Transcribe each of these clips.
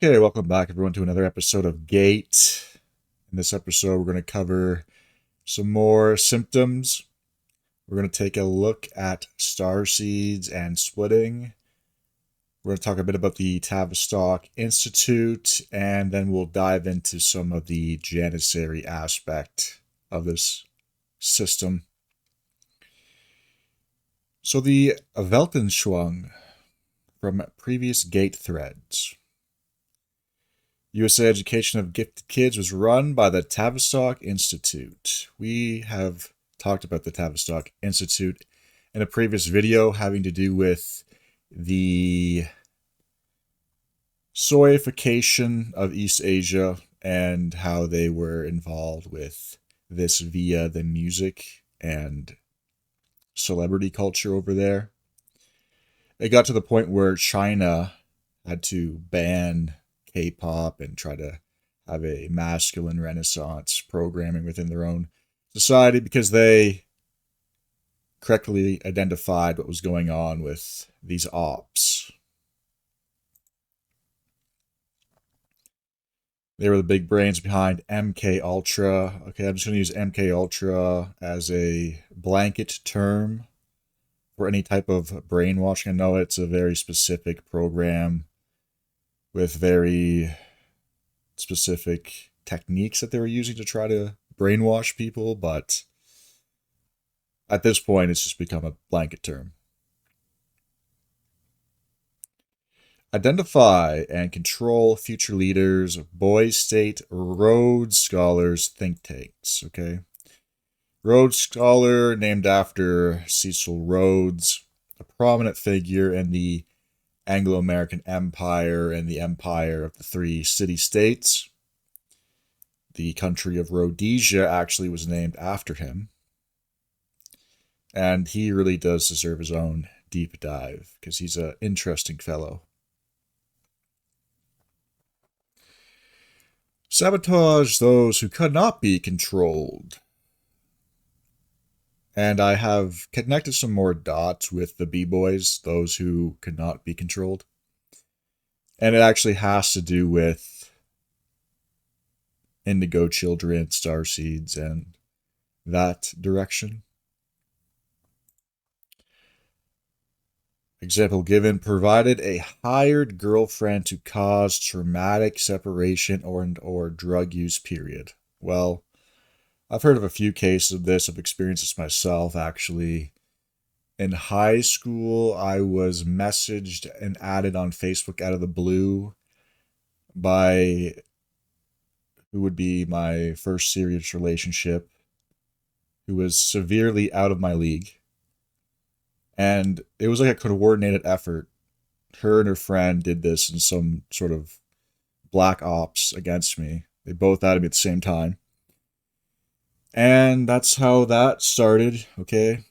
Okay, welcome back everyone to another episode of Gate. In this episode, we're going to cover some more symptoms. We're going to take a look at star seeds and splitting. We're going to talk a bit about the Tavistock Institute, and then we'll dive into some of the Janissary aspect of this system. So the Weltanschauung from previous Gate threads. USA Education of Gifted Kids was run by the Tavistock Institute. We have talked about the Tavistock Institute in a previous video having to do with the soyification of East Asia and how they were involved with this via the music and celebrity culture over there. It got to the point where China had to ban K-pop and try to have a masculine renaissance programming within their own society because they correctly identified what was going on with these ops. They were the big brains behind MK Ultra. Okay, I'm just going to use MK Ultra as a blanket term for any type of brainwashing. I know it's a very specific program with very specific techniques that they were using to try to brainwash people, but at this point, it's just become a blanket term. Identify and control future leaders of Boys State Rhodes Scholars think tanks. Okay. Rhodes Scholar, named after Cecil Rhodes, a prominent figure in the Anglo-American Empire and the Empire of the Three City-States. The country of Rhodesia actually was named after him. And he really does deserve his own deep dive because he's an interesting fellow. Sabotage those who could not be controlled. And I have connected some more dots with the B-boys, those who could not be controlled. And it actually has to do with indigo children, star seeds, and that direction. Example given: provided a hired girlfriend to cause traumatic separation or drug use period. Well, I've heard of a few cases of this. I've experienced this myself, actually. In high school, I was messaged and added on Facebook out of the blue by who would be my first serious relationship, who was severely out of my league. And it was like a coordinated effort. Her and her friend did this in some sort of black ops against me. They both added me at the same time. And that's how that started, okay?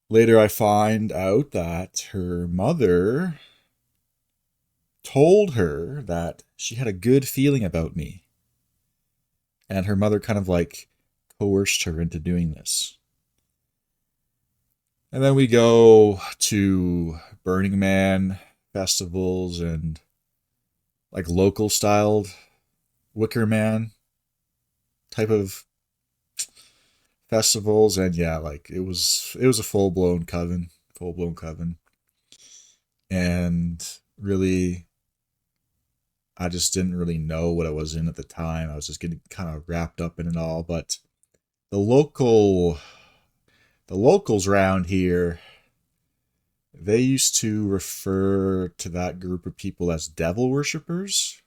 Later, I find out that her mother told her that she had a good feeling about me. And her mother kind of like coerced her into doing this. And then we go to Burning Man festivals and like local styled Wicker Man type of festivals, and yeah, like it was a full-blown coven. And really, I just didn't really know what I was in at the time. I was just getting kind of wrapped up in it all. But the local the locals around here, they used to refer to that group of people as devil worshippers.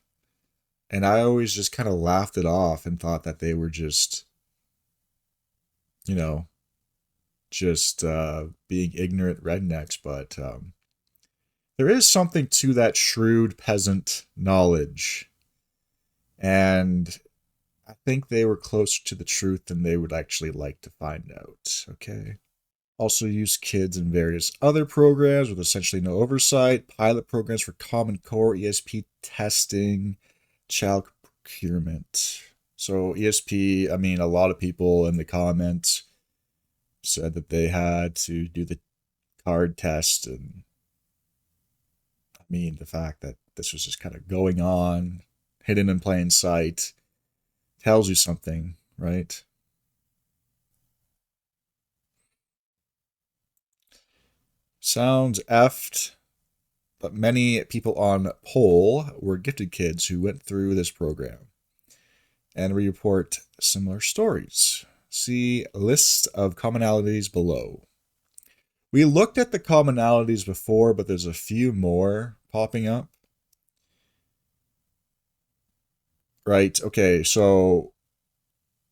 And I always just kind of laughed it off and thought that they were just, you know, just being ignorant rednecks. But there is something to that shrewd peasant knowledge. And I think they were closer to the truth than they would actually like to find out. Okay. Also use kids in various other programs with essentially no oversight, pilot programs for Common Core, ESP testing, child procurement. So ESP, I mean, a lot of people in the comments said that they had to do the card test, and mean, the fact that this was just kind of going on, hidden in plain sight, tells you something, right? Sounds effed, but many people on poll were gifted kids who went through this program and report similar stories. See list of commonalities below. We looked at the commonalities before, but there's a few more popping up. Right, okay, so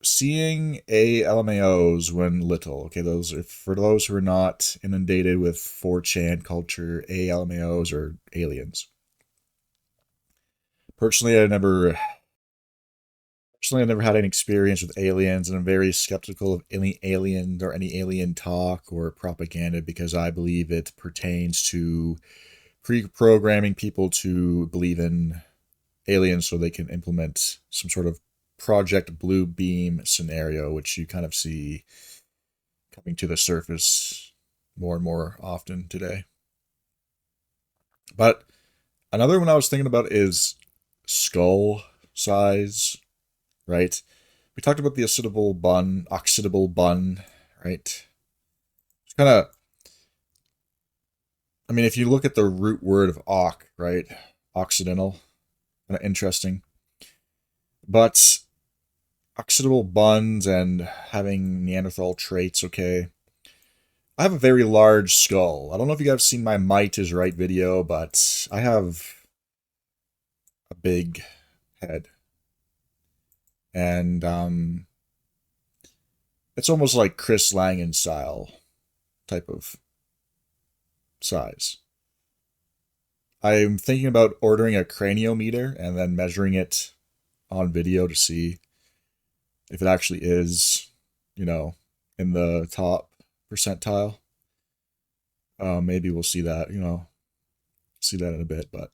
seeing ALMAOs when little. Okay, those are, for those who are not inundated with 4chan culture, ALMAOs are aliens. Personally, I never had any experience with aliens, and I'm very skeptical of any alien or any alien talk or propaganda because I believe it pertains to pre-programming people to believe in aliens so they can implement some sort of Project Blue Beam scenario, which you kind of see coming to the surface more and more often today. But another one I was thinking about is skull size, right? We talked about the oxidable bun, right? It's kind of, I mean, if you look at the root word of oc, right? Occidental, kind of interesting. But oxidable buns and having Neanderthal traits, okay. I have a very large skull. I don't know if you guys have seen my Might is Right video, but I have a big head. And it's almost like Chris Langan style type of size. I'm thinking about ordering a craniometer and then measuring it on video to see if it actually is, in the top percentile. Maybe we'll see that, see that in a bit. But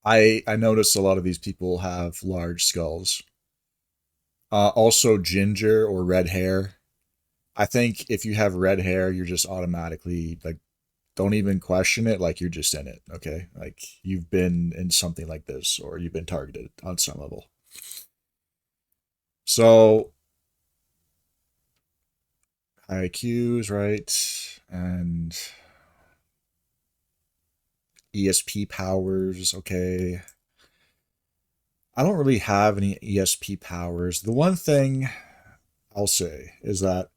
I noticed a lot of these people have large skulls. Also, ginger or red hair. I think if you have red hair, you're just automatically like, don't even question it. Like you're just in it. Okay, like you've been in something like this, or you've been targeted on some level. So IQs, right, and ESP powers. Okay, I don't really have any ESP powers. The one thing I'll say is that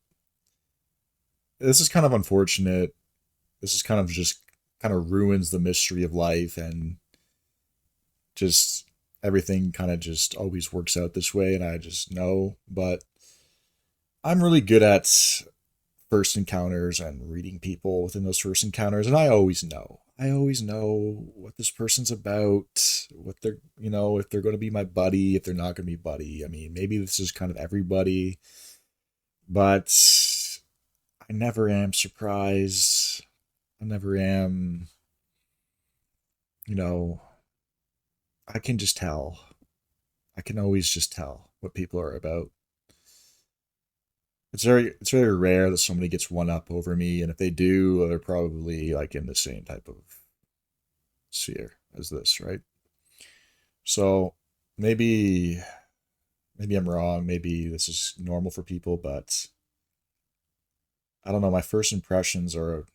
this is kind of unfortunate. This is kind of ruins the mystery of life, and just everything kind of just always works out this way, and I just know. But I'm really good at first encounters and reading people within those first encounters, and I always know. I always know what this person's about, what they're, if they're going to be my buddy, if they're not going to be buddy. I mean, maybe this is kind of everybody, but I never am surprised. I never am, you know, I can just tell. I can always just tell what people are about. It's very rare that somebody gets one up over me, and if they do, they're probably like in the same type of sphere as this, right? So maybe I'm wrong. Maybe this is normal for people, but I don't know. My first impressions are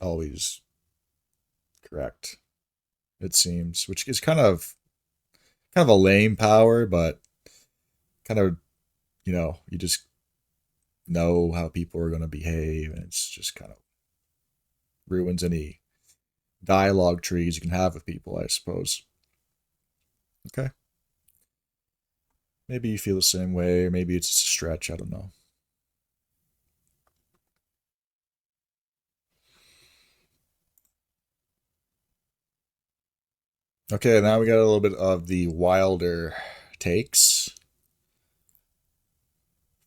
always correct. It seems, which is kind of a lame power, but kind of you just know how people are going to behave, and it's just kind of ruins any dialogue trees you can have with people, I suppose. Okay. Maybe you feel the same way, or maybe it's just a stretch. I don't know. Okay, now we got a little bit of the wilder takes.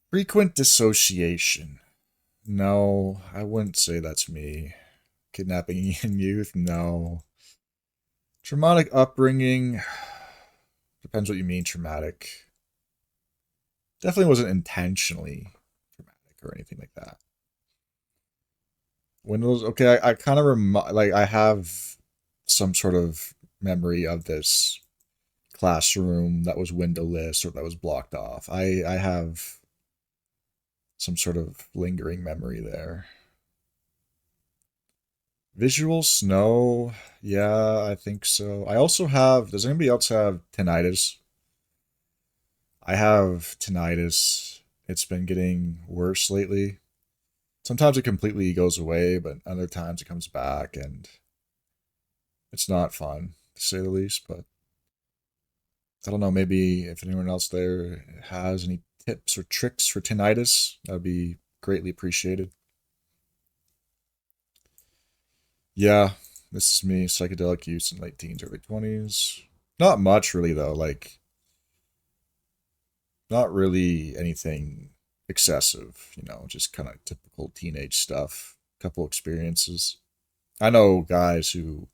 Frequent dissociation. No, I wouldn't say that's me. Kidnapping in youth? No. Traumatic upbringing. Depends what you mean traumatic. Definitely wasn't intentionally traumatic or anything like that. Windows. Okay, I kind of like I have some sort of memory of this classroom that was windowless or that was blocked off. I have some sort of lingering memory there. Visual snow. Yeah, I think so. I also have. Does anybody else have tinnitus? I have tinnitus. It's been getting worse lately. Sometimes it completely goes away, but other times it comes back, and it's not fun, to say the least. But I don't know, maybe if anyone else there has any tips or tricks for tinnitus, that would be greatly appreciated. Yeah, this is me, psychedelic use in late teens, early 20s. Not much, really, though. Like, not really anything excessive, just kind of typical teenage stuff. Couple experiences. I know guys who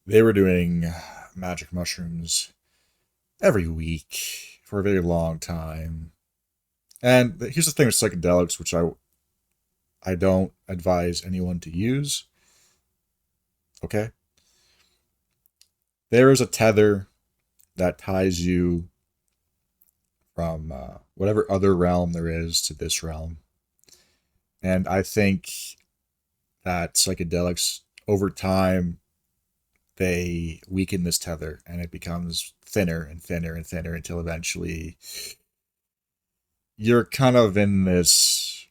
they were doing magic mushrooms every week for a very long time. And here's the thing with psychedelics, which I don't advise anyone to use. Okay, there is a tether that ties you from whatever other realm there is to this realm, and I think that psychedelics over time they weaken this tether and it becomes thinner and thinner and thinner until eventually you're kind of in this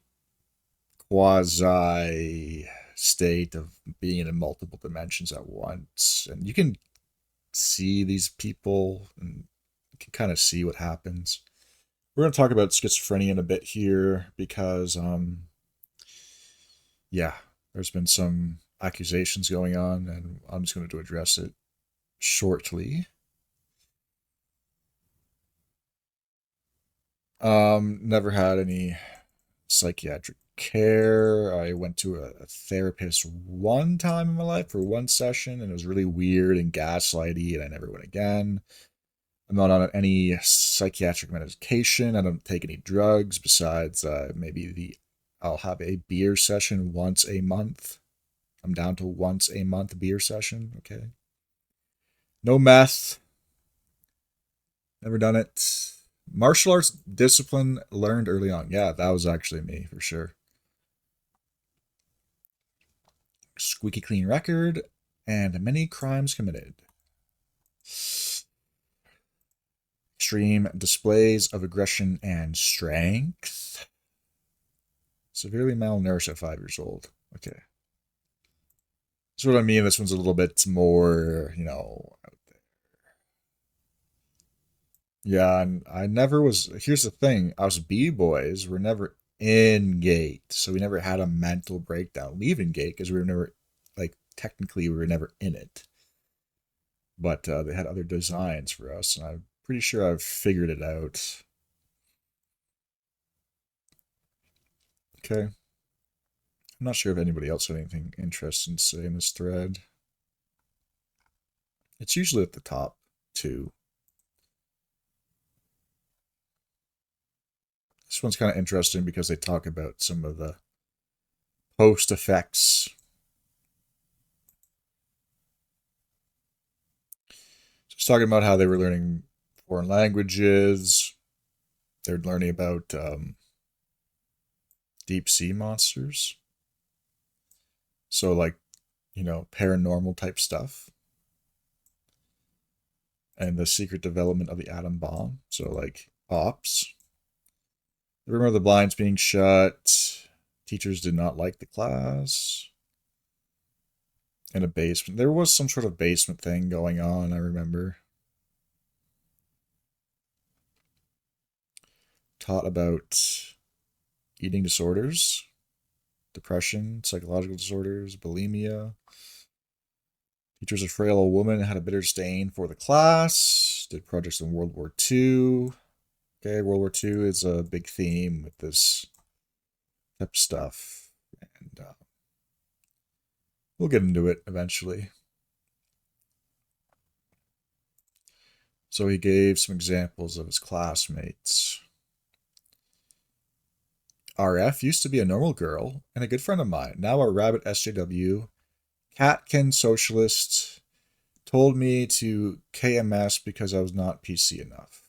quasi state of being in multiple dimensions at once. And you can see these people and you can kind of see what happens. We're going to talk about schizophrenia in a bit here because, yeah, there's been some accusations going on, and I'm just going to address it shortly. Never had any psychiatric care. I went to a therapist one time in my life for one session, and it was really weird and gaslighty, and I never went again. I'm not on any psychiatric medication. I don't take any drugs besides maybe I'll have a beer session once a month. I'm down to once a month beer session. Okay. No meth. Never done it. Martial arts discipline learned early on. Yeah, that was actually me for sure. Squeaky clean record and many crimes committed. Extreme displays of aggression and strength. Severely malnourished at 5 years old. Okay. That's what I mean. This one's a little bit more, Yeah, and I never was. Here's the thing: us b boys were never in gate, so we never had a mental breakdown leaving gate because we were never, like, technically we were never in it. But they had other designs for us, and I'm pretty sure I've figured it out. Okay, I'm not sure if anybody else had anything interesting to say in this thread. It's usually at the top too. This one's kind of interesting because they talk about some of the post effects. Just talking about how they were learning foreign languages. They're learning about deep sea monsters. So, like, paranormal type stuff. And the secret development of the atom bomb. So, like, ops. The rumor of the blinds being shut. Teachers did not like the class. In a basement. There was some sort of basement thing going on, I remember. Taught about eating disorders, depression, psychological disorders, bulimia. Teacher's a frail woman, had a bitter disdain for the class. Did projects in World War II. Okay, World War II is a big theme with this type of stuff. And we'll get into it eventually. So he gave some examples of his classmates. RF used to be a normal girl and a good friend of mine. Now a rabbit SJW. Catkin socialist told me to KMS because I was not PC enough.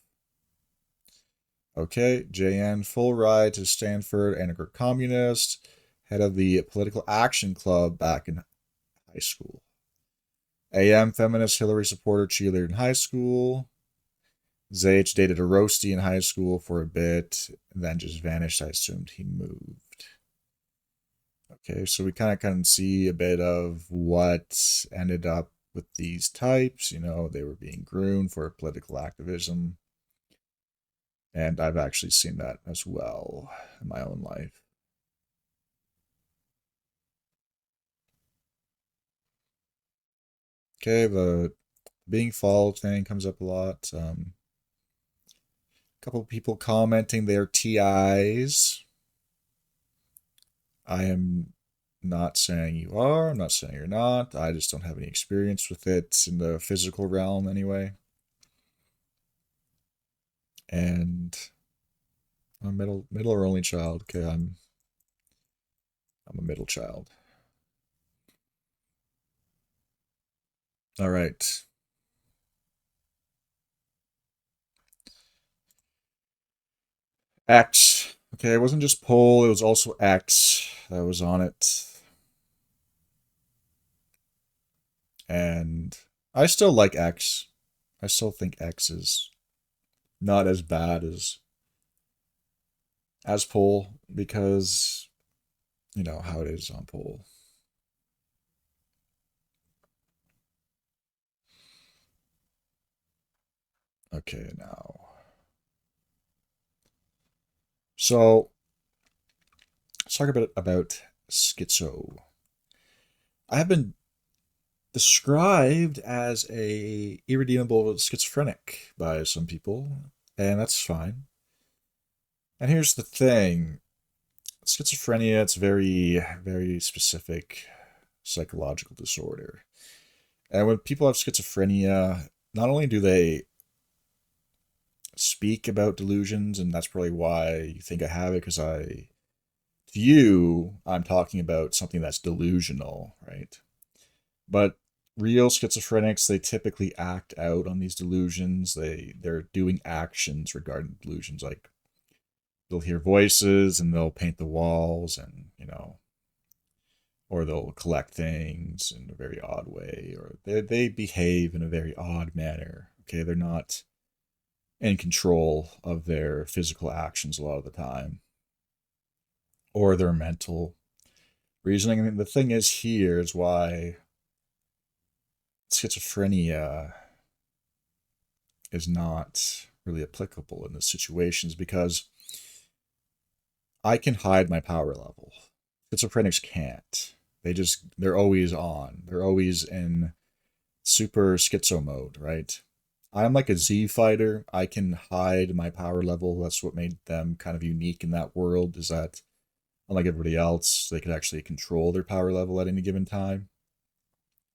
Okay, JN, full ride to Stanford, anarcho-communist, head of the Political Action Club back in high school. AM, feminist, Hillary supporter, cheerleader in high school. ZH dated a roasty in high school for a bit, and then just vanished. I assumed he moved. Okay, so we kind of can see a bit of what ended up with these types. You know, they were being groomed for political activism. And I've actually seen that as well in my own life. Okay, the being followed thing comes up a lot. A couple of people commenting their TIs. I am not saying you are. I'm not saying you're not. I just don't have any experience with it in the physical realm anyway. And I'm a middle or only child. Okay, I'm a middle child. All right. X. Okay, it wasn't just pole, it was also X that was on it. And I still like X. I still think X is not as bad as pole because you know how it is on pole. Okay, now. So let's talk a bit about schizo. I have been described as a irredeemable schizophrenic by some people, and that's fine. And here's the thing. Schizophrenia, it's very specific psychological disorder. And when people have schizophrenia, not only do they speak about delusions, and that's probably why you think I have it, because to you, I'm talking about something that's delusional, right? But real schizophrenics, they typically act out on these delusions. They're doing actions regarding delusions, like they'll hear voices and they'll paint the walls, and or they'll collect things in a very odd way, or they behave in a very odd manner. Okay, they're not in control of their physical actions a lot of the time, or their mental reasoning. I mean, the thing is, here is why schizophrenia is not really applicable in this situations, because I can hide my power level. Schizophrenics can't. They're always on. They're always in super schizo mode, right? I'm like a Z fighter. I can hide my power level. That's what made them kind of unique in that world, is that unlike everybody else, they could actually control their power level at any given time.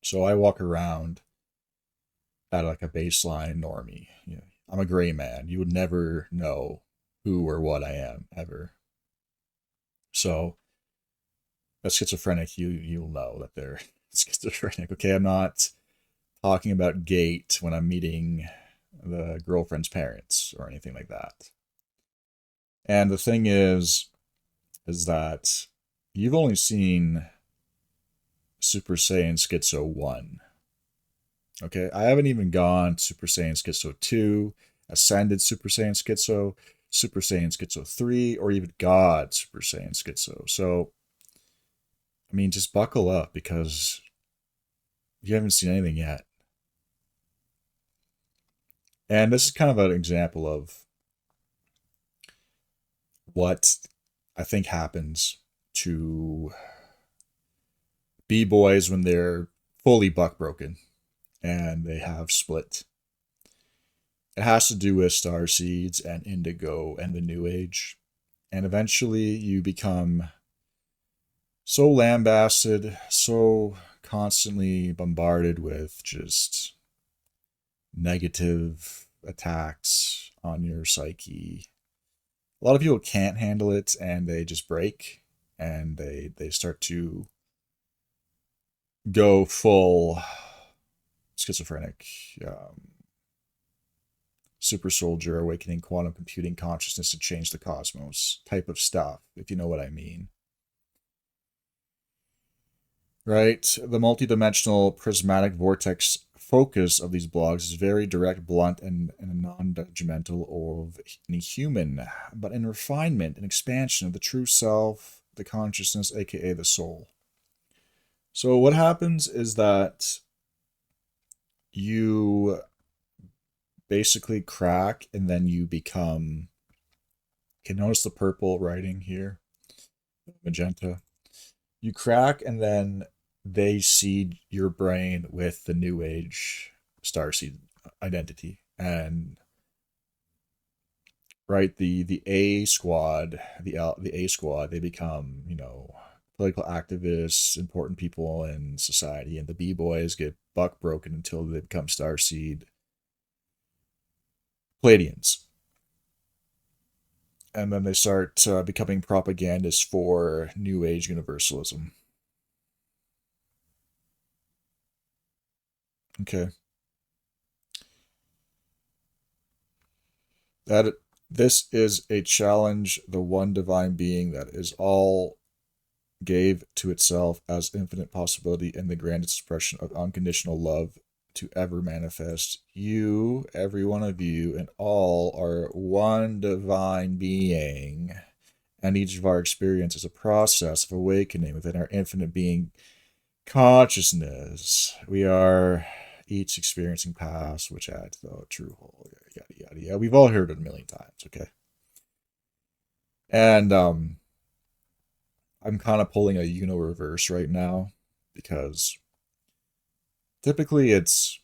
So I walk around at like a baseline normie. You know, I'm a gray man. You would never know who or what I am ever. So a schizophrenic, you'll know that they're schizophrenic. Okay, I'm not talking about gait when I'm meeting the girlfriend's parents or anything like that. And the thing is that you've only seen Super Saiyan Schizo 1. Okay, I haven't even gone Super Saiyan Schizo 2, Ascended Super Saiyan Schizo, Super Saiyan Schizo 3, or even God Super Saiyan Schizo. So, I mean, just buckle up because you haven't seen anything yet. And this is kind of an example of what I think happens to B-boys when they're fully buck broken and they have split. It has to do with star seeds and indigo and the new age. And eventually you become so lambasted, so constantly bombarded with just negative attacks on your psyche A lot of people can't handle it and they just break and they start to go full schizophrenic, um, super soldier, awakening quantum computing consciousness to change the cosmos type of stuff, if you know what I mean. Right? The multidimensional prismatic vortex focus of these blogs is very direct, blunt, and non-judgmental of any human, but in refinement and expansion of the true self, the consciousness, aka the soul. So what happens is that you basically crack and then you become, you can notice the purple writing here, magenta. You crack and then they seed your brain with the new age starseed identity. And right, the A squad, the A squad, they become, political activists, important people in society, and the B boys get buck broken until they become starseed Palladians. And then they start becoming propagandists for New Age universalism. Okay. That this is a challenge the one divine being that is all gave to itself as infinite possibility and the grandest expression of unconditional love to ever manifest. You, every one of you, and all are one divine being, and each of our experience is a process of awakening within our infinite being consciousness. We are each experiencing past, which add to the true whole. Yada yada yada. We've all heard it a million times, okay? And I'm kind of pulling a reverse right now because typically it's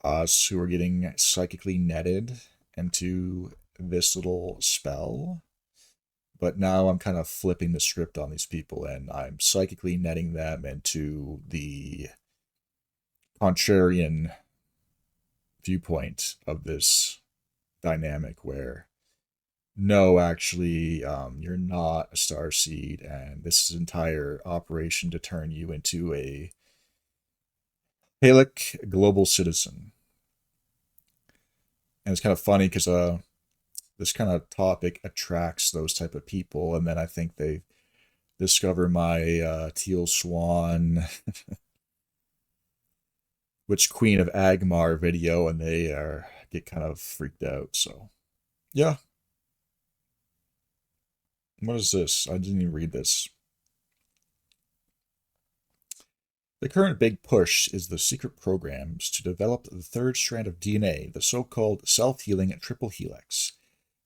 us who are getting psychically netted into this little spell. But now I'm kind of flipping the script on these people and I'm psychically netting them into the contrarian viewpoint of this dynamic where no, actually, you're not a star seed, and this is entire operation to turn you into a Halic global citizen. And it's kind of funny because this kind of topic attracts those type of people, and then I think they discover my Teal Swan, Witch Queen of Agmar video, and they are get kind of freaked out. So yeah, what is this? I didn't even read this. The current big push is the secret programs to develop the third strand of DNA, the so-called self-healing triple helix.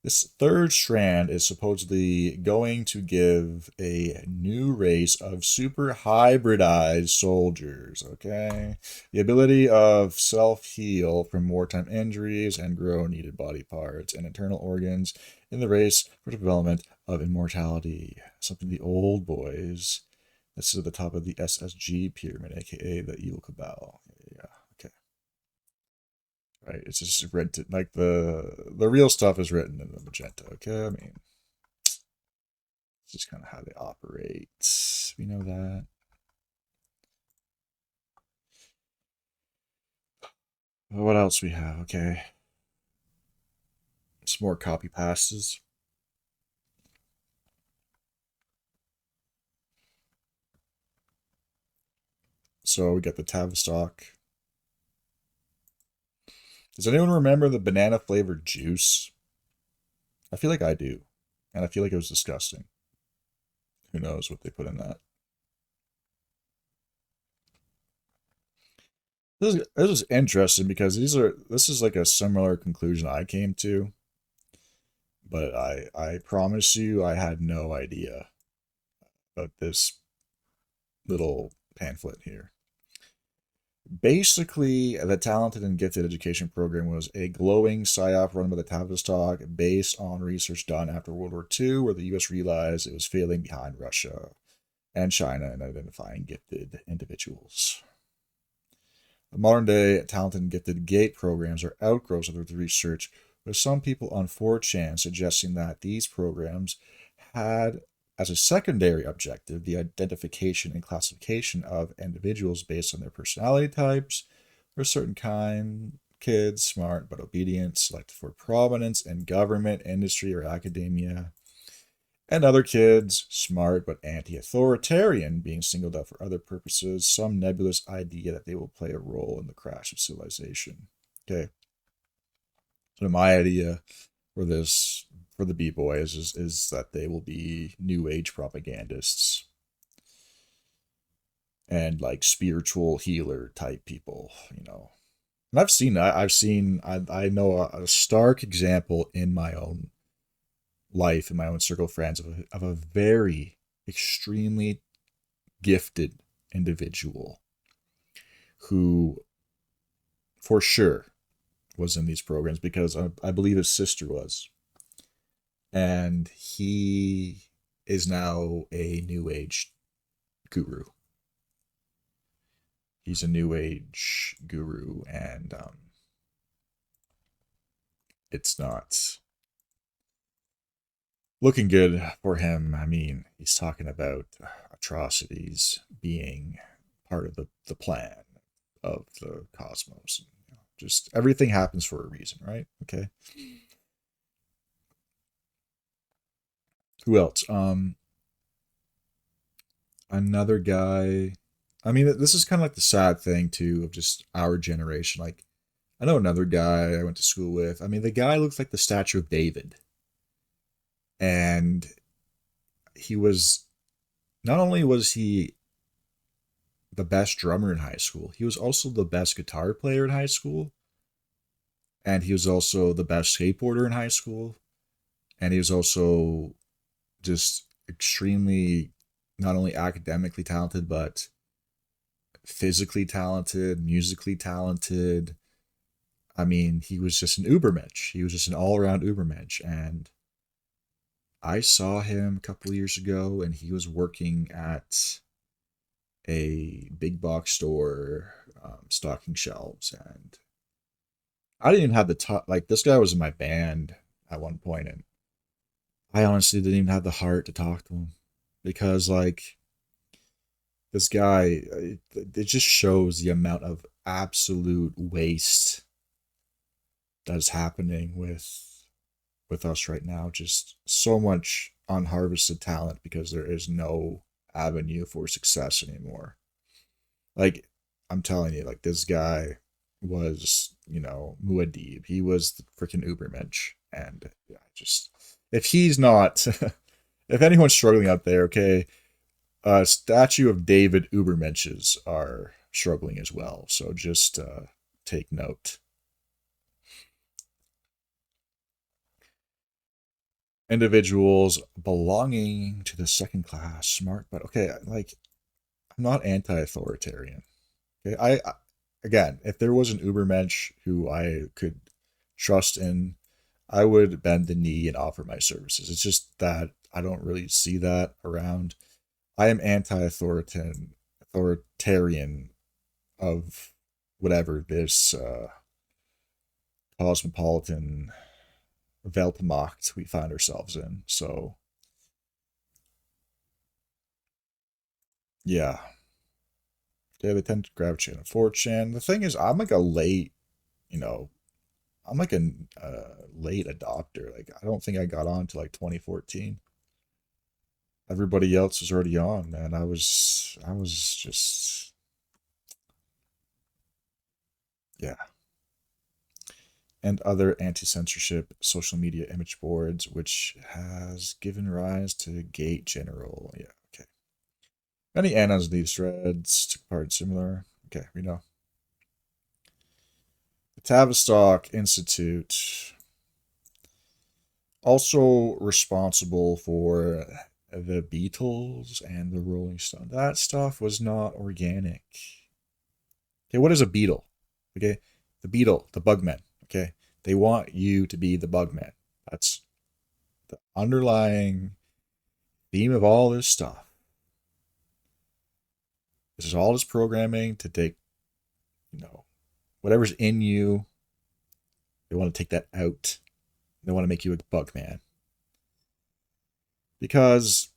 This third strand is supposedly going to give a new race of super hybridized soldiers, okay? The ability of self-heal from wartime injuries and grow needed body parts and internal organs in the race for development of immortality. Something the old boys, this is at the top of the SSG pyramid, aka the evil cabal. Yeah, okay. Right, it's just written like the real stuff is written in the magenta. Okay, I mean, it's just kind of how they operate. We know that. What else we have? Okay, some more copy pastes. So we got the Tavistock. Does anyone remember the banana flavored juice? I feel like I do, and I feel like it was disgusting. Who knows what they put in that? This is interesting because this is like a similar conclusion I came to, but I promise you I had no idea about this little pamphlet here. Basically, the Talented and Gifted Education Program was a glowing psyop run by the Tavistock based on research done after World War II, where the US realized it was failing behind Russia and China in identifying gifted individuals. The modern day Talented and Gifted GATE programs are outgrowths of the research with some people on 4chan suggesting that these programs had as a secondary objective the identification and classification of individuals based on their personality types, or certain kind kids, smart but obedient, selected for prominence in government, industry, or academia, and other kids, smart but anti-authoritarian, being singled out for other purposes, some nebulous idea that they will play a role in the crash of civilization. Okay, so my idea for this, for the B-boys, is that they will be new age propagandists and like spiritual healer type people, you know. And I've seen that. I know a stark example in my own life, in my own circle of friends, of a very extremely gifted individual who, for sure, was in these programs because I believe his sister was. And he is now a new age guru. He's a new age guru, and it's not looking good for him. I mean, he's talking about atrocities being part of the plan of the cosmos. You know, just everything happens for a reason, right? Okay. Who else? Another guy. I mean, this is kind of like the sad thing too of just our generation. Like, I know another guy I went to school with. I mean, the guy looks like the statue of David, and he was, not only was he the best drummer in high school, he was also the best guitar player in high school, and he was also the best skateboarder in high school, and he was also just extremely not only academically talented but physically talented, musically talented. I mean, he was just an ubermensch. He was just an all-around ubermensch, and I saw him a couple of years ago, and he was working at a big box store, stocking shelves, and I didn't even have the like, this guy was in my band at one point, and I honestly didn't even have the heart to talk to him because, like, this guy, it just shows the amount of absolute waste that is happening with us right now. Just so much unharvested talent because there is no avenue for success anymore. Like, I'm telling you, like, this guy was, you know, Muad'Dib. He was the freaking Ubermensch. And yeah, just, if he's not, if anyone's struggling out there, okay, statue of David Ubermenches are struggling as well. So just take note. Individuals belonging to the second class, smart, but okay, like, I'm not anti-authoritarian. Okay, again, if there was an Ubermensch who I could trust in, I would bend the knee and offer my services. It's just that I don't really see that around. I am authoritarian of whatever this cosmopolitan Weltmacht we find ourselves in. So yeah, yeah, they tend to gravitate on 4chan. The thing is, I'm like a late, you know, I'm like a late adopter. Like, I don't think I got on to like 2014. Everybody else was already on, man. I was just, yeah. And other anti-censorship social media image boards, which has given rise to Gate General. Yeah, okay. Many Annas these threads took part similar. Okay, we know. The Tavistock Institute, also responsible for the Beatles and the Rolling Stones. That stuff was not organic. Okay, what is a beetle? Okay, the beetle, the bugman. Okay, they want you to be the bugman. That's the underlying theme of all this stuff. This is all just programming to take, you know, whatever's in you. They want to take that out. They want to make you a bug man. Because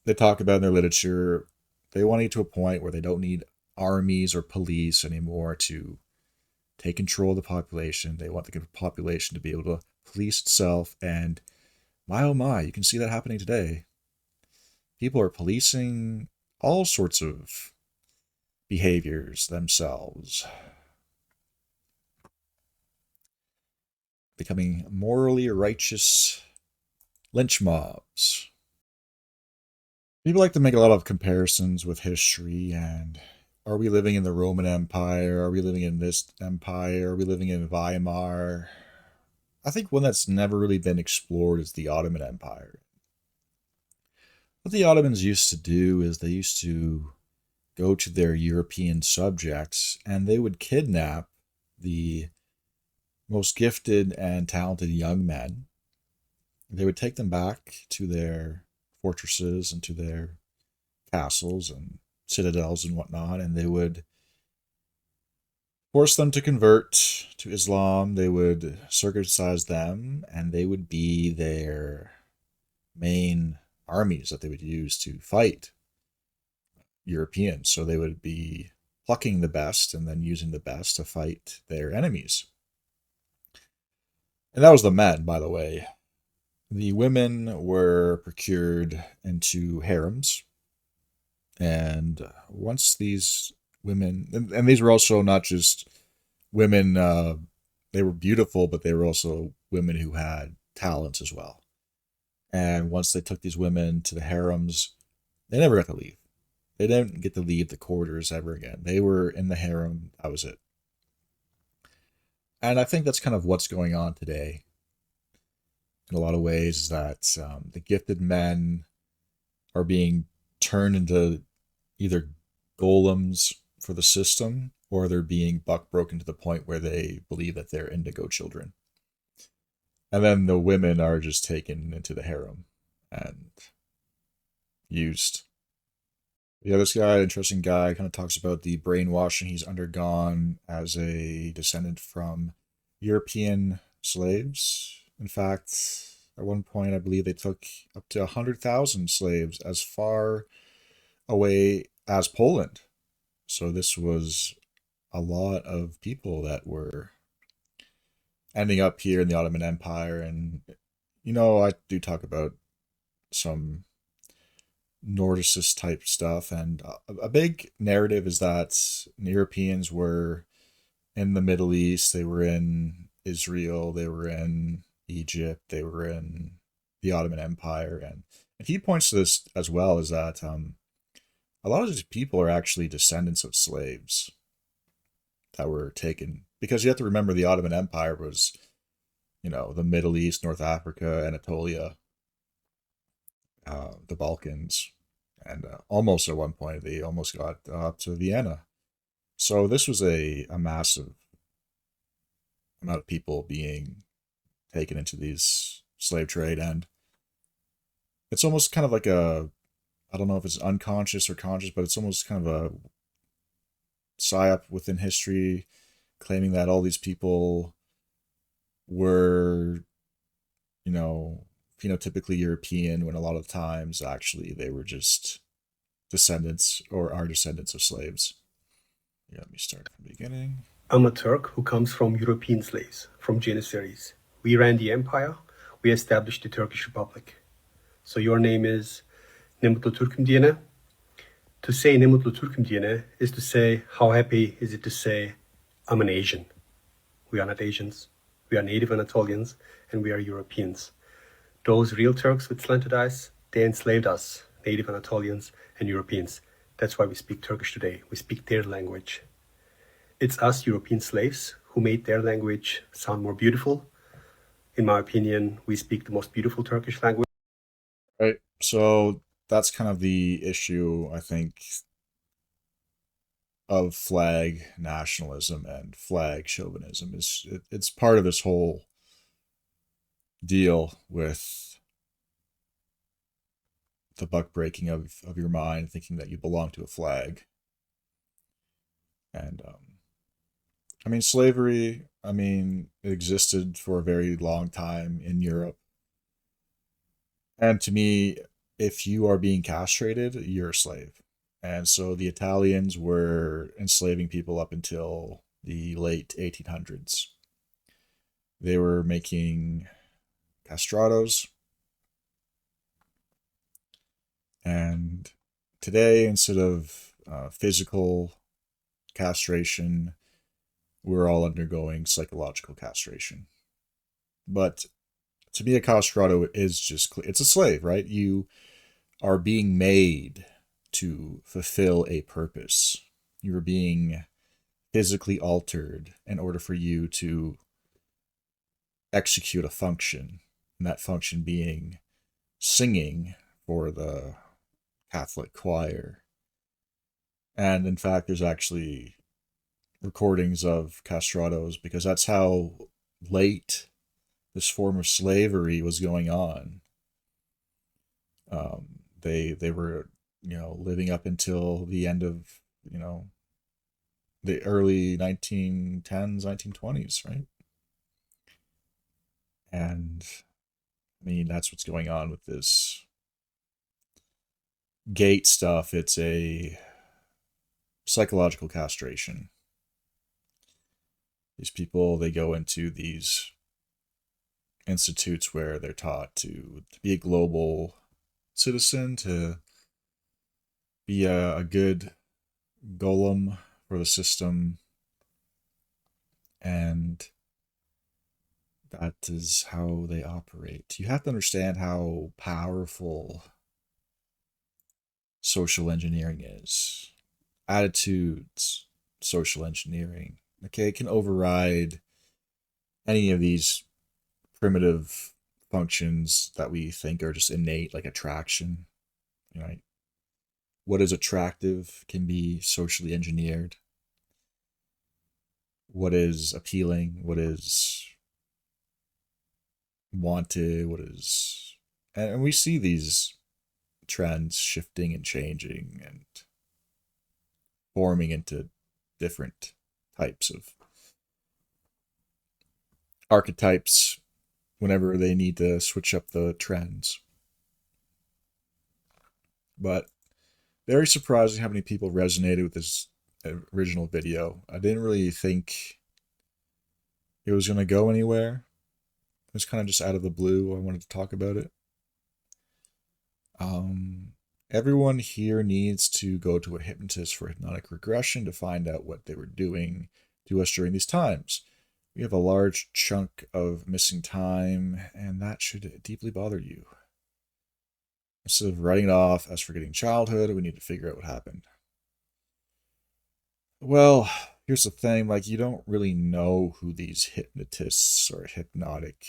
they talk about in their literature, they want to get to a point where they don't need armies or police anymore to take control of the population. They want the population to be able to police itself. And my oh my, you can see that happening today. People are policing all sorts of behaviors themselves, becoming morally righteous lynch mobs. People like to make a lot of comparisons with history and are we living in the Roman Empire? Are we living in this empire? Are we living in Weimar? I think one that's never really been explored is the Ottoman Empire. What the Ottomans used to do is they used to go to their European subjects and they would kidnap the most gifted and talented young men. They would take them back to their fortresses and to their castles and citadels and whatnot, and they would force them to convert to Islam. They would circumcise them, and they would be their main armies that they would use to fight Europeans. So they would be plucking the best and then using the best to fight their enemies. And that was the men, by the way. The women were procured into harems. And once these women, and these were also not just women, they were beautiful, but they were also women who had talents as well. And once they took these women to the harems, they never got to leave. They didn't get to leave the quarters ever again. They were in the harem. That was it. And I think that's kind of what's going on today in a lot of ways, is that the gifted men are being turned into either golems for the system or they're being buck broken to the point where they believe that they're indigo children. And then the women are just taken into the harem and used. Yeah, this guy, interesting guy, kind of talks about the brainwashing he's undergone as a descendant from European slaves. In fact, at one point, I believe they took up to 100,000 slaves as far away as Poland. So this was a lot of people that were ending up here in the Ottoman Empire. And, I do talk about some Nordicist type stuff. And a big narrative is that Europeans were in the Middle East, they were in Israel, they were in Egypt, they were in the Ottoman Empire. And he points to this as well, is that a lot of these people are actually descendants of slaves that were taken. Because you have to remember the Ottoman Empire was, the Middle East, North Africa, Anatolia, the Balkans, and almost at one point they almost got up to Vienna. So this was a massive amount of people being taken into these slave trade, and it's almost kind of like I don't know if it's unconscious or conscious, but it's almost kind of a psyop within history, claiming that all these people were, phenotypically European, when a lot of times actually they were just descendants or are descendants of slaves. Yeah, let me start from the beginning. I'm a Turk who comes from European slaves, from Janissaries. We ran the empire, we established the Turkish Republic. So your name is Ne mutlu Türk'üm diyene. To say Ne mutlu Türk'üm diyene is to say, how happy is it to say, I'm an Asian. We are not Asians, we are native Anatolians, and we are Europeans. Those real Turks with slanted eyes, they enslaved us, native Anatolians and Europeans. That's why we speak Turkish today. We speak their language. It's us European slaves who made their language sound more beautiful. In my opinion, we speak the most beautiful Turkish language. Right. So that's kind of the issue, I think, of flag nationalism and flag chauvinism. It's part of this whole deal with the buck breaking of your mind, thinking that you belong to a flag. And I mean, slavery I mean, it existed for a very long time in Europe. And to me, if you are being castrated, you're a slave. And so the Italians were enslaving people up until the late 1800s. They were making castrados, and today, instead of physical castration, we're all undergoing psychological castration. But to me, a castrado is just, it's a slave, right? You are being made to fulfill a purpose. You're being physically altered in order for you to execute a function, and that function being singing for the Catholic choir. And in fact, there's actually recordings of castrados because that's how late this form of slavery was going on. They were, living up until the end of, you know the early 1910s, 1920s, right? And I mean, that's what's going on with this gate stuff. It's a psychological castration. These people, they go into these institutes where they're taught to be a global citizen, to be a good golem for the system, and that is how they operate. You have to understand how powerful social engineering is. Attitudes, social engineering. Okay, it can override any of these primitive functions that we think are just innate, like attraction. Right? What is attractive can be socially engineered. What is appealing, what is wanted, what is. And we see these trends shifting and changing and forming into different types of archetypes whenever they need to switch up the trends. But very surprising how many people resonated with this original video. I didn't really think it was going to go anywhere. It was kind of just out of the blue. I wanted to talk about it. Um, Everyone here needs to go to a hypnotist for hypnotic regression to find out what they were doing to us during these times. We have a large chunk of missing time, and that should deeply bother you. Instead of writing it off as forgetting childhood, we need to figure out what happened. Well, here's the thing, like, you don't really know who these hypnotists or hypnotic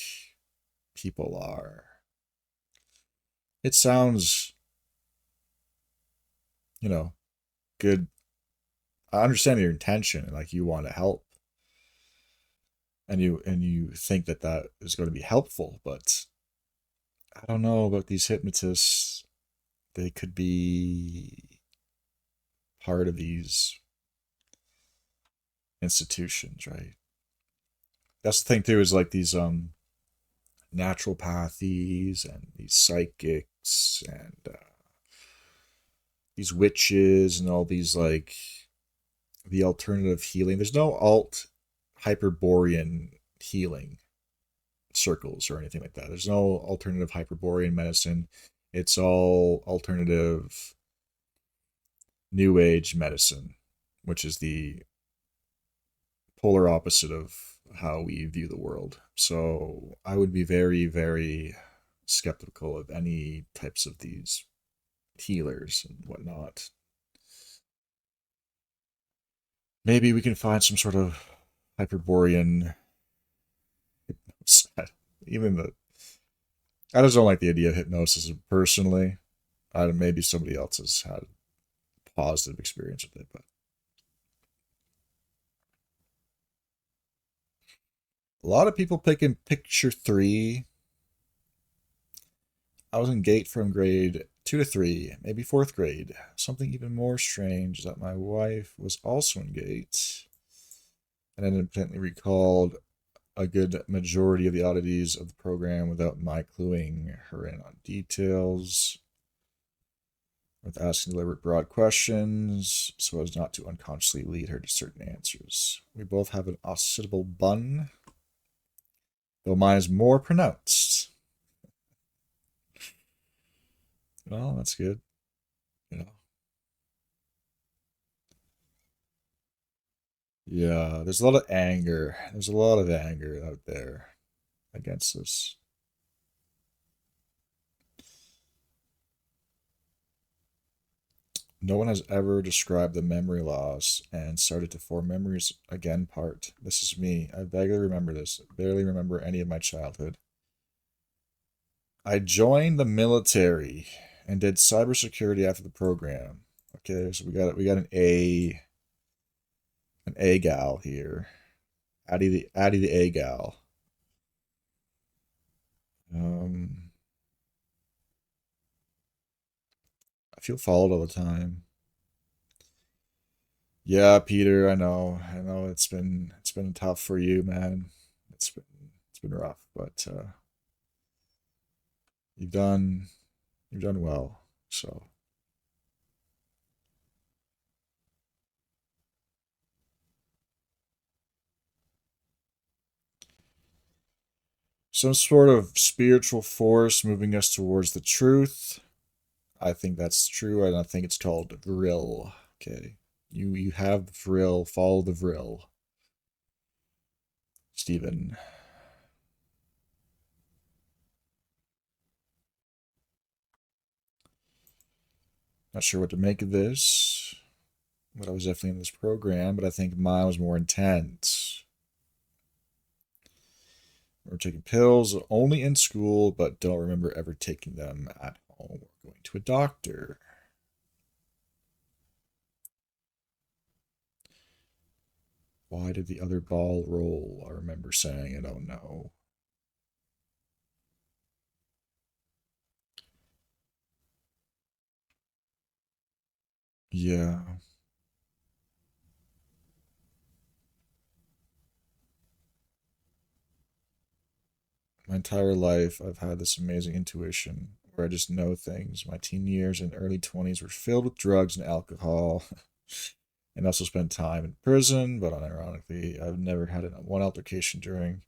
people are. It sounds, you know, good. I understand your intention, like you want to help, and you think that that is going to be helpful, but I don't know about these hypnotists. They could be part of these institutions, right? That's the thing too, is like these naturopathies and these psychics and these witches and all these, like, the alternative healing. There's no alt Hyperborean healing circles or anything like that. There's no alternative Hyperborean medicine. It's all alternative New Age medicine, which is the polar opposite of how we view the world. So I would be very, very skeptical of any types of these healers and whatnot. Maybe we can find some sort of Hyperborean. Even the I just don't like the idea of hypnosis personally. Maybe somebody else has had a positive experience with it, but a lot of people picking picture three. I was in gate from grade 2 to 3, maybe fourth grade. Something even more strange is that my wife was also in gate. and independently recalled a good majority of the oddities of the program without my cluing her in on details, with asking deliberate broad questions so as not to unconsciously lead her to certain answers. We both have an occipital bun, though mine is more pronounced. Well, that's good. You know. Yeah, there's a lot of anger. There's a lot of anger out there against this. No one has ever described the memory loss and started to form memories again part. This is me. I vaguely remember this. Barely remember any of my childhood. I joined the military and did cybersecurity after the program. Okay, so we got an A gal here. Addie the A gal. Um I feel followed all the time. Yeah, Peter, I know. I know it's been tough for you, man. It's been rough, but you've done you've done well. So, some sort of spiritual force moving us towards the truth. I think that's true, and I think it's called Vril. Okay. You have the Vril, follow the Vril. Stephen. Not sure what to make of this. But I was definitely in this program, but I think mine was more intense. We're taking pills only in school, but don't remember ever taking them at home or going to a doctor. Why did the other ball roll? I remember saying, I don't know. Yeah, my entire life I've had this amazing intuition where I just know things. My teen years and early 20s were filled with drugs and alcohol, and also spent time in prison, but unironically, I've never had one altercation during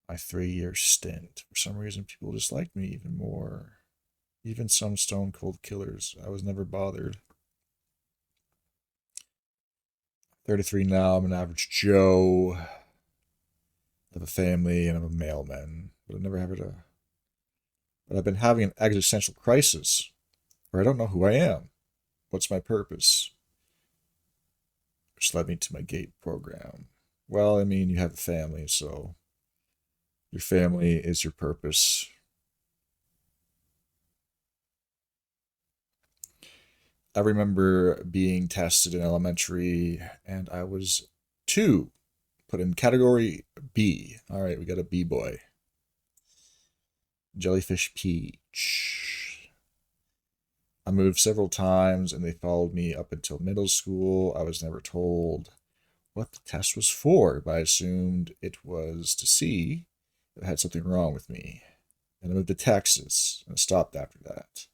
my 3 year stint. For some reason, people disliked me even more. Even some stone cold killers. I was never bothered. 33 now, I'm an average Joe. I have a family and I'm a mailman. But I've been having an existential crisis where I don't know who I am. What's my purpose? Which led me to my GATE program. Well, I mean, you have a family, so your family is your purpose. I remember being tested in elementary, and I was two, put in category B. All right, we got a B boy. Jellyfish Peach. I moved several times, and they followed me up until middle school. I was never told what the test was for, but I assumed it was to see if I had something wrong with me. And I moved to Texas, and I stopped after that.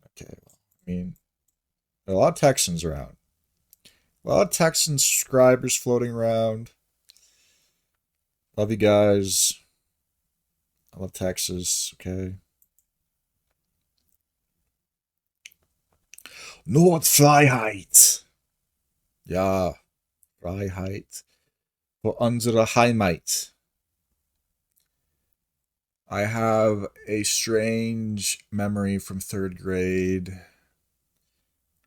Okay, well, I mean, there are a lot of Texans around. A lot of Texan subscribers floating around. Love you guys. I love Texas, okay? Nordfreiheit. Ja, Freiheit für unsere Heimat. I have a strange memory from third grade.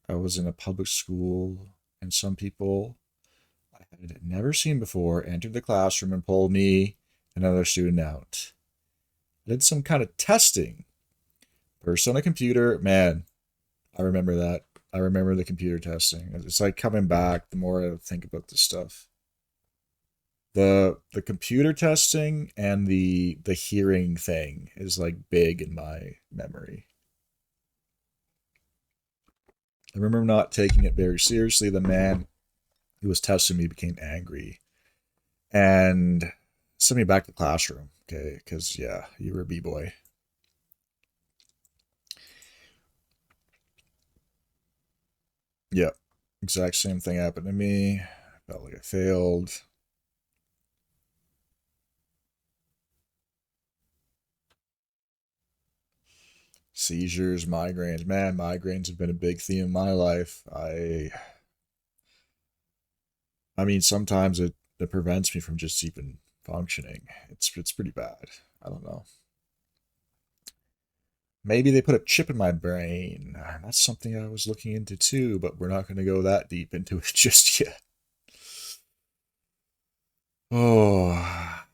I was in a public school, and some people I had never seen before entered the classroom and pulled me and another student out. I did some kind of testing. First on a computer, man, I remember that. I remember the computer testing. It's like coming back the more I think about this stuff. The computer testing and the hearing thing is like big in my memory. I remember not taking it very seriously. The man who was testing me became angry and sent me back to the classroom. Okay, because yeah, you were a b-boy. Yep, exact same thing happened to me. Felt like I failed. Seizures, migraines. Man, migraines have been a big theme in my life. I mean, sometimes it prevents me from just even functioning. It's pretty bad. I don't know. Maybe they put a chip in my brain. That's something I was looking into too, but we're not going to go that deep into it just yet. Oh,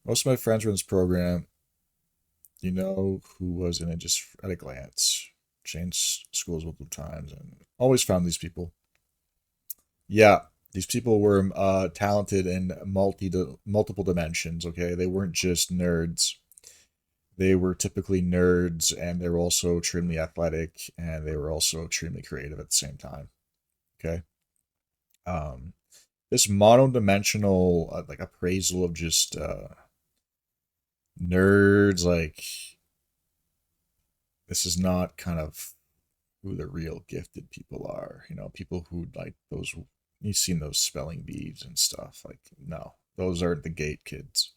most of my friends were in this program. You know who was in it just at a glance. Changed schools multiple times and always found these people. Yeah, these people were talented in multiple dimensions. Okay, they weren't just nerds. They were typically nerds, and they were also extremely athletic, and they were also extremely creative at the same time. Okay, um, this monodimensional like appraisal of just nerds, like this is not kind of who the real gifted people are. You know, people who like those. You've seen those spelling bees and stuff. Like, no, those aren't the gate kids.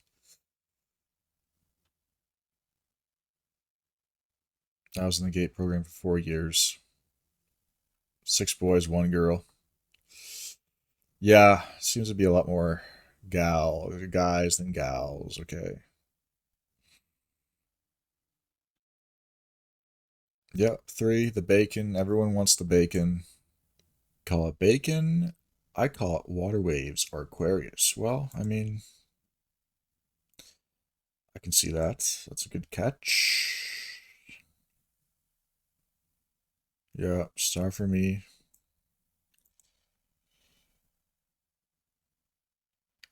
I was in the gate program for 4 years. 6 boys, 1 girl. Yeah, seems to be a lot more guys than gals. Okay. Yep. 3, the bacon. Everyone wants the bacon. Call it bacon. I call it water waves or Aquarius. Well, I mean, I can see that. That's a good catch. Yeah, star for me.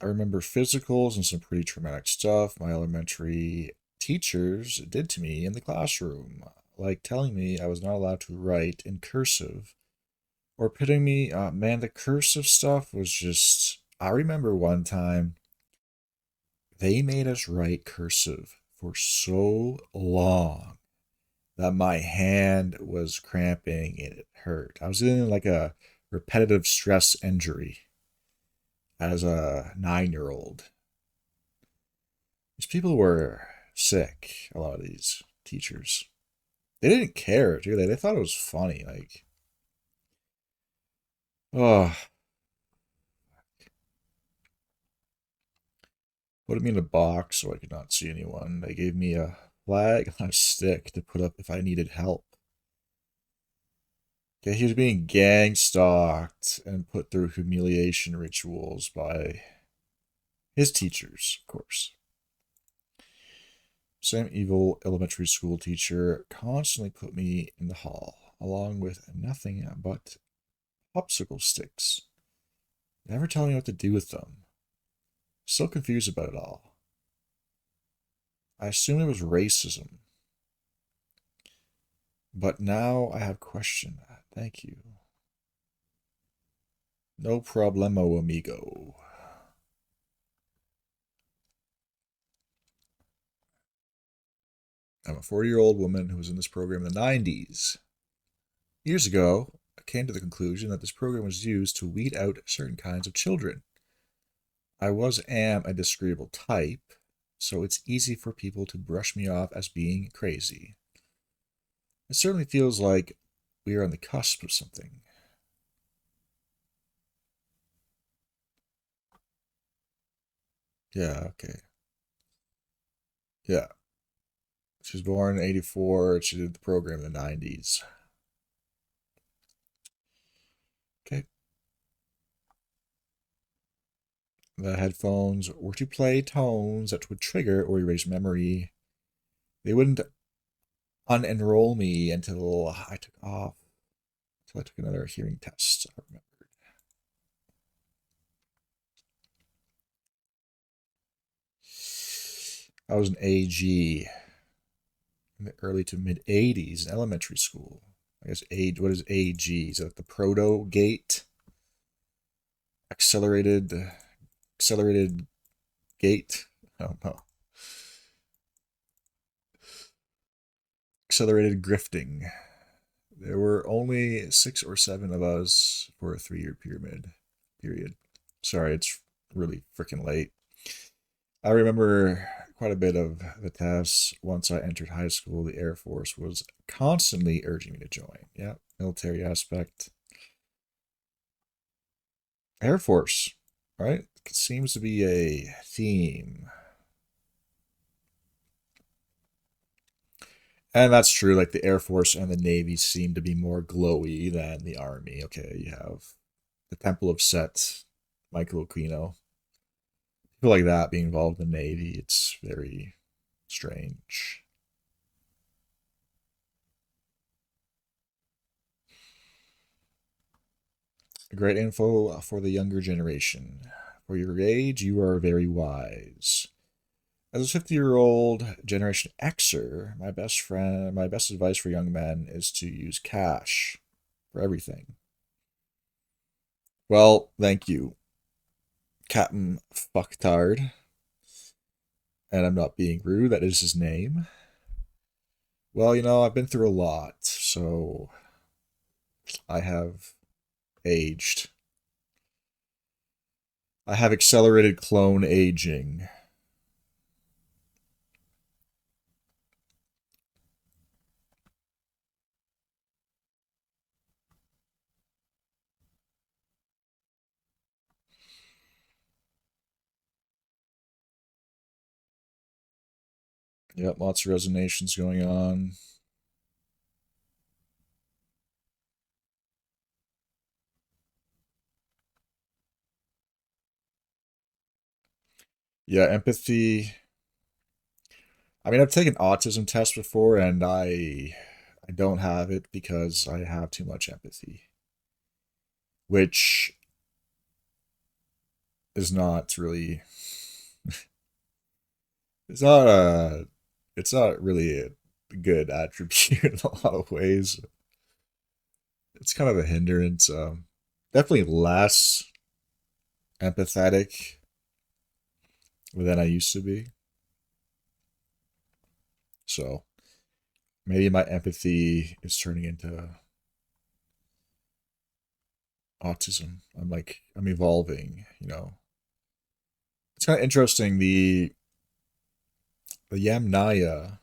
I remember physicals and some pretty traumatic stuff my elementary teachers did to me in the classroom, like telling me I was not allowed to write in cursive or pitting me. Man, the cursive stuff was just. I remember one time they made us write cursive for so long that my hand was cramping and it hurt. I was in like a repetitive stress injury as a 9-year old. These people were sick, a lot of these teachers. They didn't care, do they? They thought it was funny. Like, oh, put me in a box so I could not see anyone. They gave me a flag on a stick to put up if I needed help. Okay, he was being gang stalked and put through humiliation rituals by his teachers, of course. Same evil elementary school teacher constantly put me in the hall, along with nothing but popsicle sticks, never telling me what to do with them. So confused about it all. I assumed it was racism, but now I have questioned that. Thank you. No problemo, amigo. I'm a 40-year-old woman who was in this program in the 90s. Years ago, I came to the conclusion that this program was used to weed out certain kinds of children. Am a disagreeable type, so it's easy for people to brush me off as being crazy. It certainly feels like we are on the cusp of something. Yeah, okay. Yeah. She was born in 84. She did the program in the 90s. Okay. The headphones were to play tones that would trigger or erase memory. They wouldn't unenroll me until I took off, until I took another hearing test. I remembered. I was an AG in the early to mid 80s in elementary school. I guess age. What is AG? Is that the proto gate? Accelerated, accelerated gate. I don't know. Accelerated grifting. There were only 6 or 7 of us for a 3-year pyramid period. Sorry, it's really freaking late. I remember quite a bit of the tests. Once I entered high school, the Air Force was constantly urging me to join. Yeah, military aspect. Air Force, right? It seems to be a theme. And that's true. Like the Air Force and the Navy seem to be more glowy than the Army. Okay, you have the Temple of Set, Michael Aquino. People like that being involved in the Navy, it's very strange. Great info for the younger generation. For your age, you are very wise. As a 50-year-old Generation Xer, my best advice for young men is to use cash for everything. Well, thank you, Captain Fucktard. And I'm not being rude, that is his name. Well, I've been through a lot, so I have aged. I have accelerated clone aging. Yep, lots of resonations going on. Yeah, empathy. I mean, I've taken autism tests before, and I don't have it because I have too much empathy, which is not really. It's not a. It's not really a good attribute in a lot of ways. It's kind of a hindrance. Definitely less empathetic than I used to be. So maybe my empathy is turning into autism. I'm evolving. It's kind of interesting. The Yamnaya,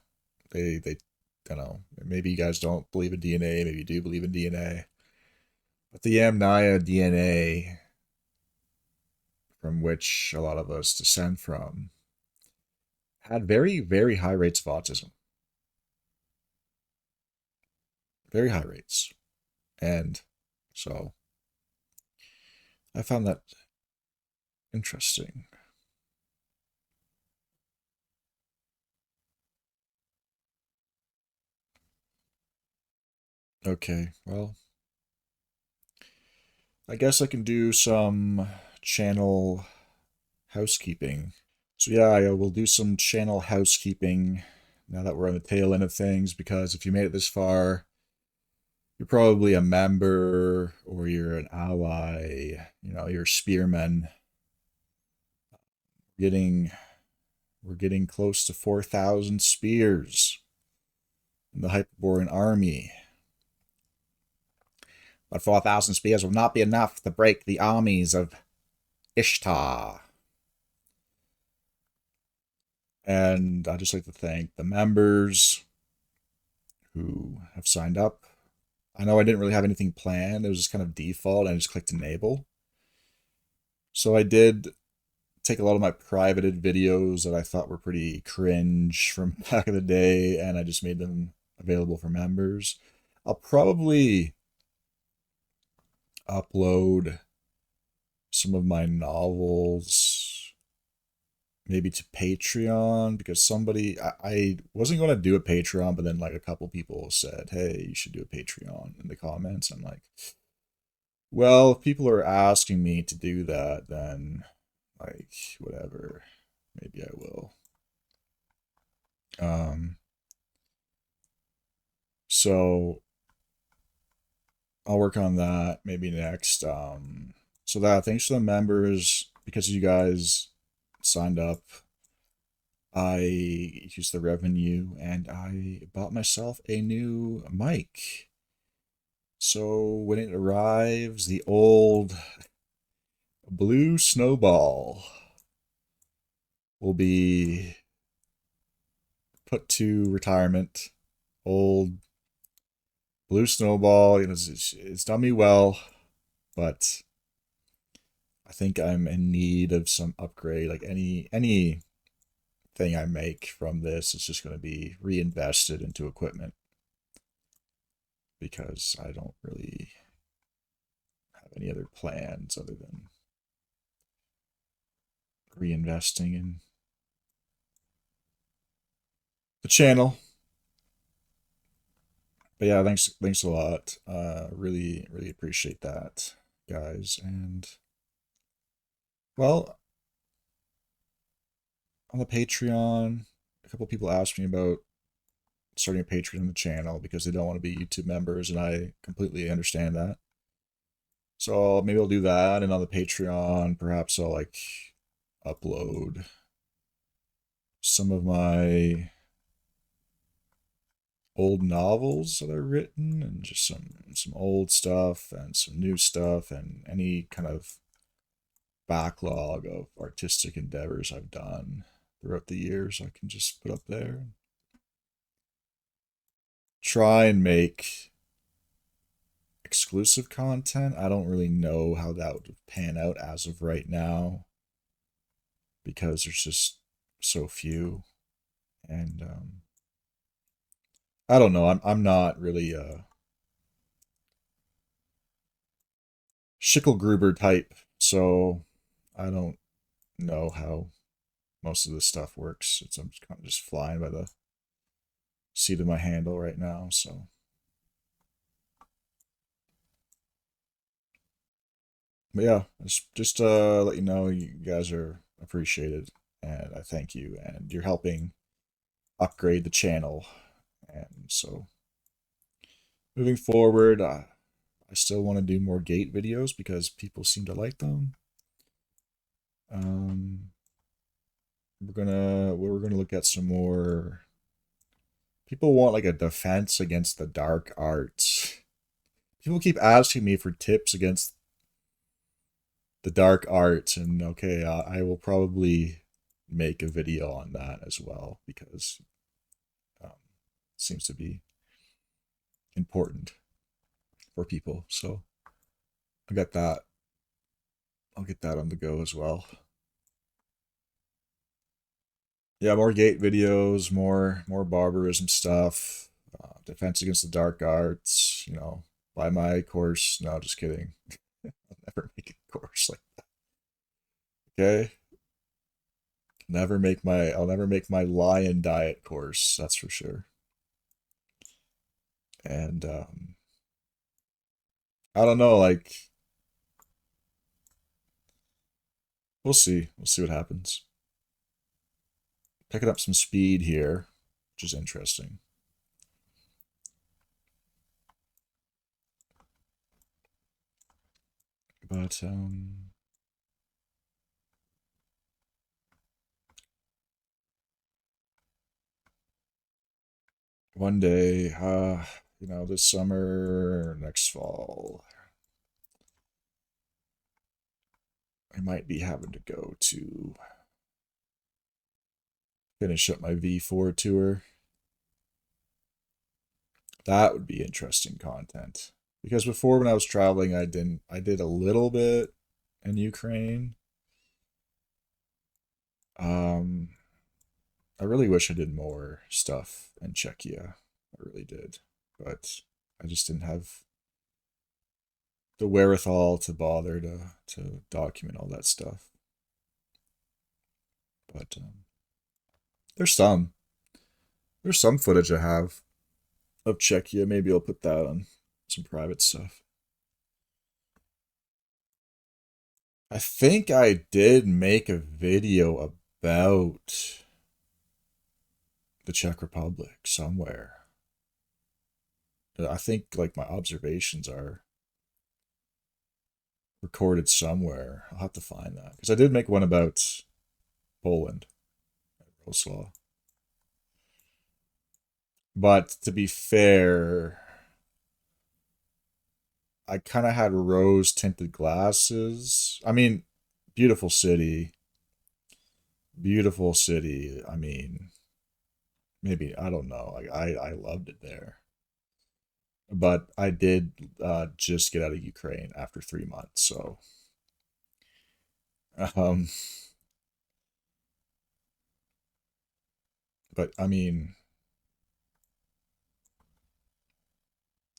they I don't know. Maybe you guys don't believe in DNA. Maybe you do believe in DNA. But the Yamnaya DNA, from which a lot of us descend from, had very, very high rates of autism. Very high rates. And so I found that interesting. Okay, well, I guess I can do some channel housekeeping. So yeah, I will do some channel housekeeping now that we're on the tail end of things, because if you made it this far, you're probably a member or you're an ally, you're a spearman. Getting we're getting close to 4,000 spears in the Hyperborean army. But 4,000 spears will not be enough to break the armies of Ishtar. And I'd just like to thank the members who have signed up. I know I didn't really have anything planned. It was just kind of default. I just clicked enable. So I did take a lot of my privated videos that I thought were pretty cringe from back in the day, and I just made them available for members. I'll probably upload some of my novels maybe to Patreon, because I wasn't going to do a Patreon, but then like a couple people said, hey, you should do a Patreon in the comments. I'm like, well, if people are asking me to do that, then like whatever, maybe I will. Um, so I'll work on that maybe next. So that thanks to the members because you guys signed up. I used the revenue and I bought myself a new mic. So when it arrives, the old blue snowball will be put to retirement. Old blue snowball, it's done me well, but I think I'm in need of some upgrade. Like anything I make from this is just going to be reinvested into equipment because I don't really have any other plans other than reinvesting in the channel. But yeah, thanks a lot. Really appreciate that, guys. And well, on the Patreon, a couple people asked me about starting a Patreon on the channel because they don't want to be YouTube members, and I completely understand that. So maybe I'll do that, and on the Patreon, perhaps I'll like upload some of my old novels that I've written, and just some old stuff and some new stuff, and any kind of backlog of artistic endeavors I've done throughout the years I can just put up there. Try and make exclusive content. I don't really know how that would pan out as of right now because there's just so few. And I don't know. I'm not really a Schickelgruber type, so I don't know how most of this stuff works. I'm kind of just flying by the seat of my handle right now. So, but yeah, just let you know you guys are appreciated, and I thank you, and you're helping upgrade the channel. And so moving forward, I still want to do more gate videos because people seem to like them. Um, we're gonna look at some more. People want like a defense against the dark arts. People keep asking me for tips against the dark arts, and okay, I will probably make a video on that as well because um, it seems to be important for people. So I got that. I'll get that on the go as well. Yeah, more gate videos, more barbarism stuff, defense against the dark arts. Buy my course. No, just kidding. I'll never make a course like that. Okay, I'll never make my lion diet course. That's for sure. And I don't know, like we'll see what happens. Picking up some speed here, which is interesting. But one day, this summer, next fall, I might be having to go to finish up my V4 tour. That would be interesting content. Because before when I was traveling, I did a little bit in Ukraine. Um I really wish I did more stuff in Czechia. I really did. But I just didn't have the wherewithal to bother to document all that stuff. But there's some there's some footage I have of Czechia. Maybe I'll put that on some private stuff. I think I did make a video about the Czech Republic somewhere. I think like my observations are recorded somewhere. I'll have to find that because I did make one about Poland, Wrocław. But to be fair, I kind of had rose tinted glasses. I mean, beautiful city. Beautiful city. I mean, maybe, I don't know. Like, I loved it there. But I did just get out of Ukraine after 3 months. So, um, but I mean,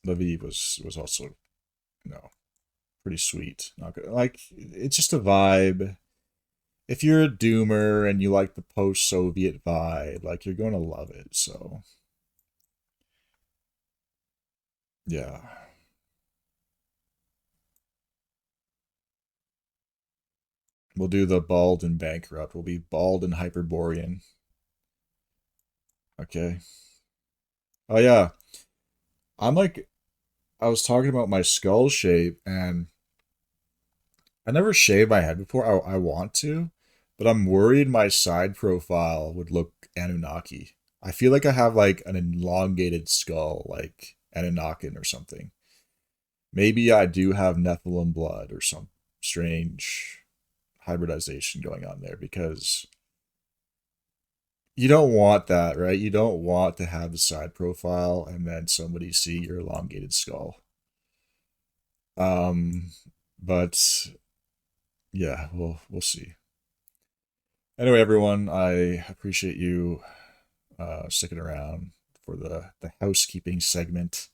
Lviv was also, you know, pretty sweet. Not good. Like, it's just a vibe. If you're a doomer and you like the post-Soviet vibe, like you're going to love it. So, yeah. We'll do the bald and bankrupt. We'll be bald and hyperborean. Okay. Oh yeah. I'm like I was talking about my skull shape and I never shaved my head before. I want to, but I'm worried my side profile would look Anunnaki. I feel like I have like an elongated skull, like Anunnakin or something. Maybe I do have Nephilim blood or some strange hybridization going on there because you don't want that, right? You don't want to have the side profile and then somebody see your elongated skull. Um, but yeah, we'll see. Anyway, everyone, I appreciate you sticking around for the housekeeping segment.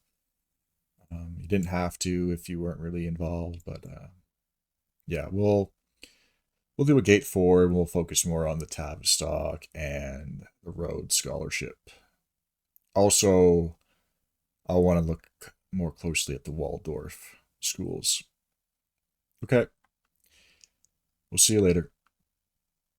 You didn't have to if you weren't really involved, but yeah, we'll do a gate four and we'll focus more on the Tavistock and the Rhodes Scholarship. Also, I'll want to look more closely at the Waldorf schools. Okay, we'll see you later.